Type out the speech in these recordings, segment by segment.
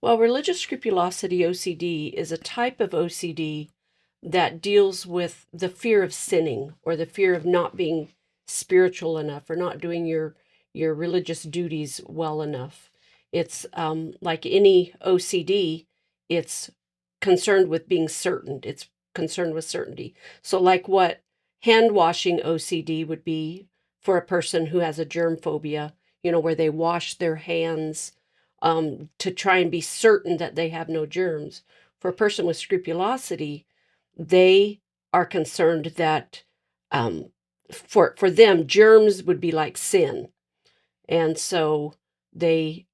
Well, religious scrupulosity, OCD, is a type of OCD that deals with the fear of sinning or the fear of not being spiritual enough or not doing your religious duties well enough. It's like any OCD, it's concerned with being certain. It's concerned with certainty. So, like what hand washing OCD would be for a person who has a germ phobia, where they wash their hands to try and be certain that they have no germs. For a person with scrupulosity, they are concerned that for them, germs would be like sin. And so they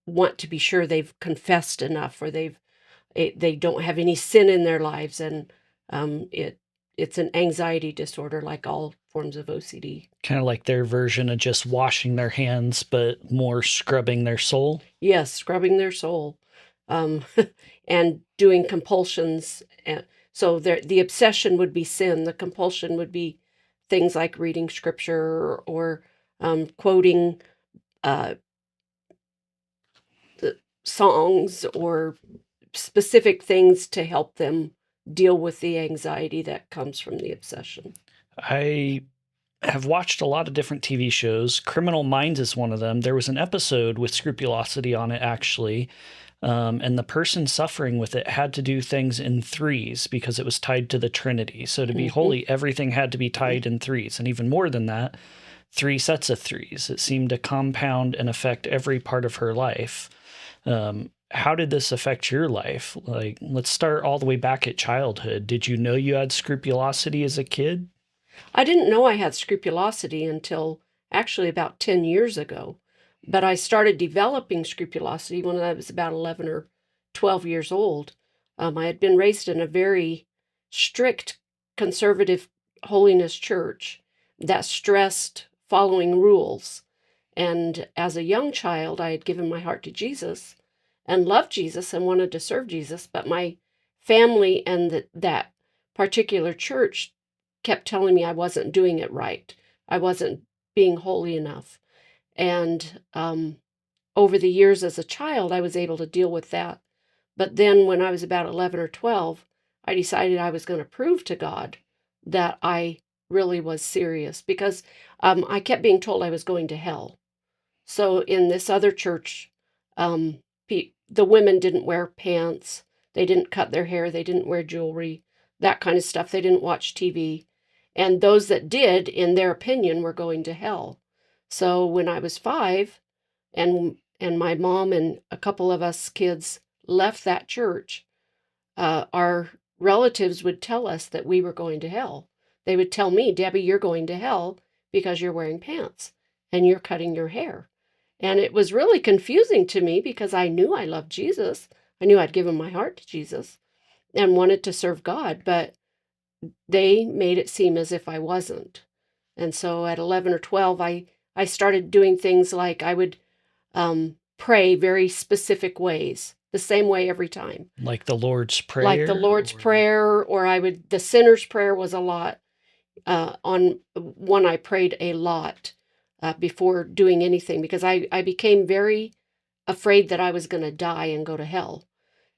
want to be sure they've confessed enough or they don't have any sin in their lives. And it's an anxiety disorder like all forms of OCD. Kind of like their version of just washing their hands, but more scrubbing their soul. Yes, scrubbing their soul, um, and doing compulsions. So the obsession would be sin. The compulsion would be things like reading scripture or quoting uh, the songs or specific things to help them deal with the anxiety that comes from the obsession. I have watched a lot of different TV shows. Criminal Minds is one of them. There was an episode with scrupulosity on it, actually. And the person suffering with it had to do things in threes because it was tied to the Trinity. So to be holy, everything had to be tied in threes. And even more than that, 3 sets of threes. It seemed to compound and affect every part of her life. How did this affect your life? Like, let's start all the way back at childhood. Did you know you had scrupulosity as a kid? I didn't know I had scrupulosity until actually about 10 years ago, but I started developing scrupulosity when I was about 11 or 12 years old. I had been raised in a very strict conservative holiness church that stressed following rules. And as a young child, I had given my heart to Jesus and loved Jesus and wanted to serve Jesus, but my family and that particular church kept telling me I wasn't doing it right. I wasn't being holy enough. And over the years as a child, I was able to deal with that. But then when I was about 11 or 12, I decided I was going to prove to God that I really was serious because I kept being told I was going to hell. So in this other church, the women didn't wear pants, they didn't cut their hair, they didn't wear jewelry, that kind of stuff. They didn't watch TV. And those that did, in their opinion, were going to hell. So when I was 5 and my mom and a couple of us kids left that church, our relatives would tell us that we were going to hell. They would tell me, Debbie, you're going to hell because you're wearing pants and you're cutting your hair. And it was really confusing to me because I knew I loved Jesus. I knew I'd given my heart to Jesus and wanted to serve God, but they made it seem as if I wasn't. And so at 11 or 12, I started doing things like I would pray very specific ways, the same way every time. Like the Lord's Prayer? Like the Lord's Prayer, or the sinner's prayer was a lot. On one, I prayed a lot before doing anything because I became very afraid that I was going to die and go to hell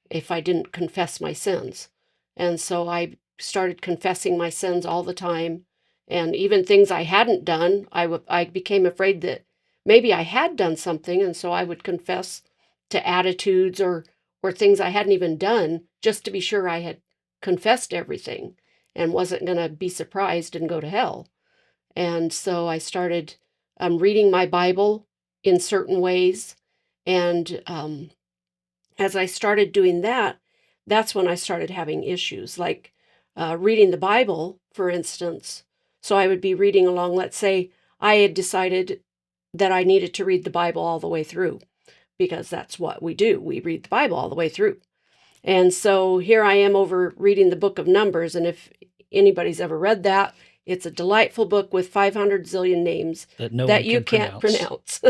if I didn't confess my sins. And so I started confessing my sins all the time. And even things I hadn't done, I became afraid that maybe I had done something. And so I would confess to attitudes or things I hadn't even done just to be sure I had confessed everything and wasn't going to be surprised and go to hell. And so I started reading my Bible in certain ways. And as I started doing that, that's when I started having issues, like reading the Bible, for instance. So I would be reading along, let's say I had decided that I needed to read the Bible all the way through, because that's what we do. We read the Bible all the way through. And so here I am over reading the book of Numbers. And if anybody's ever read that, it's a delightful book with 500 zillion names that you can't pronounce.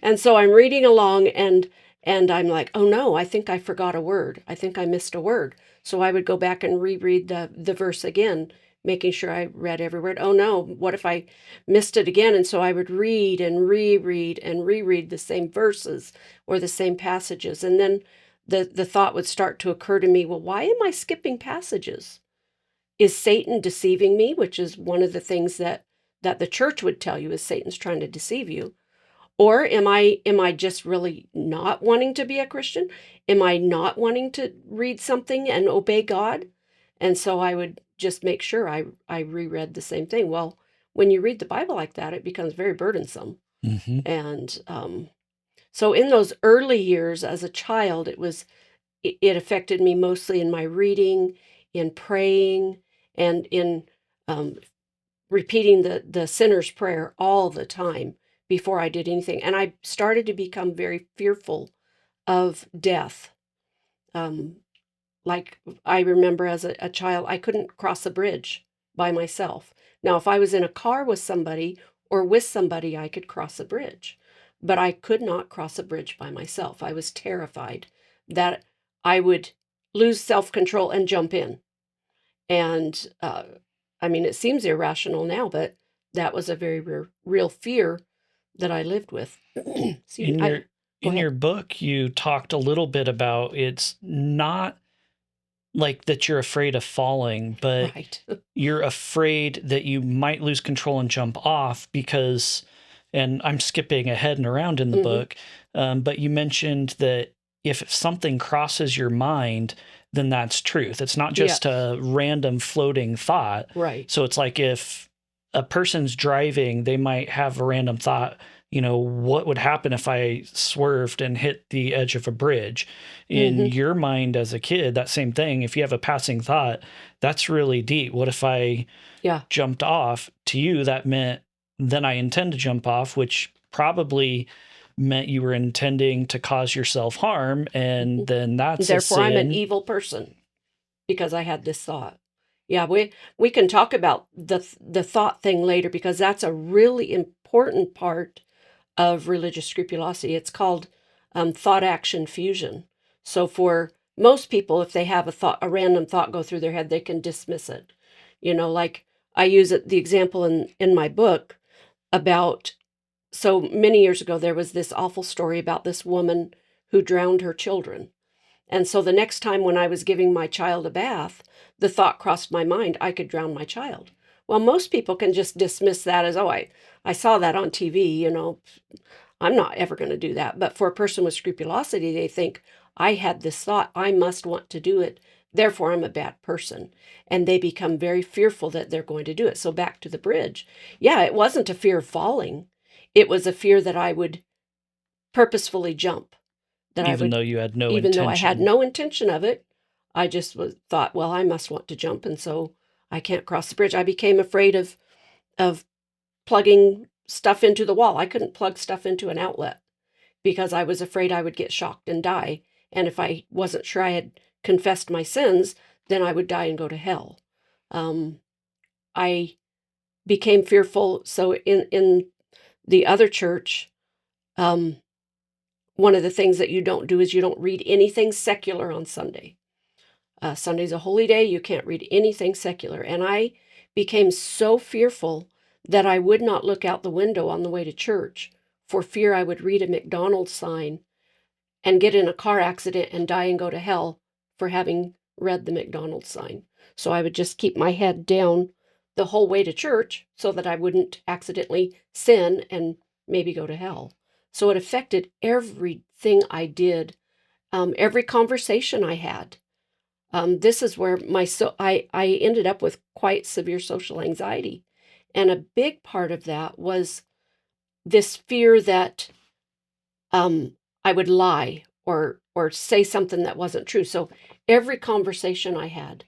And so I'm reading along and I'm like, oh no, I think I forgot a word. I think I missed a word. So I would go back and reread the verse again, making sure I read every word. Oh no, what if I missed it again? And so I would read and reread and reread the same verses or the same passages. And then the thought would start to occur to me, well, why am I skipping passages? Is Satan deceiving me? Which is one of the things that the church would tell you, is Satan's trying to deceive you. Or am I just really not wanting to be a Christian? Am I not wanting to read something and obey God? And so I would just make sure I reread the same thing. Well, when you read the Bible like that, it becomes very burdensome. Mm-hmm. And so in those early years as a child, it affected me mostly in my reading, in praying, and in um, repeating the sinner's prayer all the time before I did anything. And I started to become very fearful of death. Um, like I remember as a child, I couldn't cross a bridge by myself. Now, if I was in a car with somebody or with somebody, I could cross a bridge, but I could not cross a bridge by myself. I was terrified that I would lose self-control and jump in. And I mean, it seems irrational now, but that was a very real fear that I lived with. Excuse me. In Go in ahead. your book, you talked a little bit about it's not like that you're afraid of falling, but Right. you're afraid that you might lose control and jump off because, and I'm skipping ahead and around in the Hmm. book, but you mentioned that if something crosses your mind, then that's truth. It's not just Yes. a random floating thought. Right. So it's like if a person's driving, they might have a random thought, what would happen if I swerved and hit the edge of a bridge? In Hmm. your mind as a kid, that same thing, if you have a passing thought, that's really deep. What if I Yeah. jumped off? To you, that meant then I intend to jump off, which probably meant you were intending to cause yourself harm, Hmm. and then that's a Therefore, I'm an sin. evil person because I had this thought. Yeah, we can talk about the thought thing later because that's a really important part of religious scrupulosity. It's called thought action fusion. So for most people, if they have a random thought go through their head, they can dismiss it. Like I use the example in my book about, so many years ago, there was this awful story about this woman who drowned her children. And so the next time when I was giving my child a bath, the thought crossed my mind, I could drown my child. Well, most people can just dismiss that as, oh, I saw that on TV. I'm not ever going to do that. But for a person with scrupulosity, they think, I had this thought, I must want to do it. Therefore, I'm a bad person. And they become very fearful that they're going to do it. So back to the bridge. Yeah, it wasn't a fear of falling. It was a fear that I would purposefully jump, that I Even would, though you had no even though I had intention. no intention of it, I just thought, well, I must want to jump. And so I can't cross the bridge. I became afraid of plugging stuff into the wall. I couldn't plug stuff into an outlet because I was afraid I would get shocked and die. And if I wasn't sure I had confessed my sins, then I would die and go to hell. I became fearful. So in the other church, um, one of the things that you don't do is you don't read anything secular on Sunday. Sunday's a holy day. You can't read anything secular. And I became so fearful that I would not look out the window on the way to church for fear I would read a McDonald's sign and get in a car accident and die and go to hell for having read the McDonald's sign. So I would just keep my head down the whole way to church so that I wouldn't accidentally sin and maybe go to hell. So it affected everything I did, every conversation I had. This is where I ended up with quite severe social anxiety. And a big part of that was this fear that I would lie or say something that wasn't true. So every conversation I had,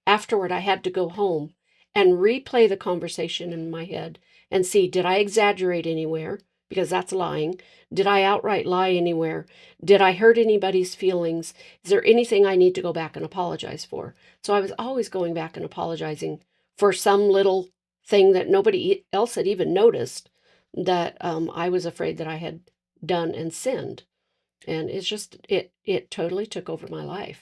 afterward, I had to go home and replay the conversation in my head and see, did I exaggerate anywhere? Because that's lying. Did I outright lie anywhere? Did I hurt anybody's feelings? Is there anything I need to go back and apologize for? So I was always going back and apologizing for some little thing that nobody else had even noticed, that I was afraid that I had done and sinned. And it's just, it totally took over my life.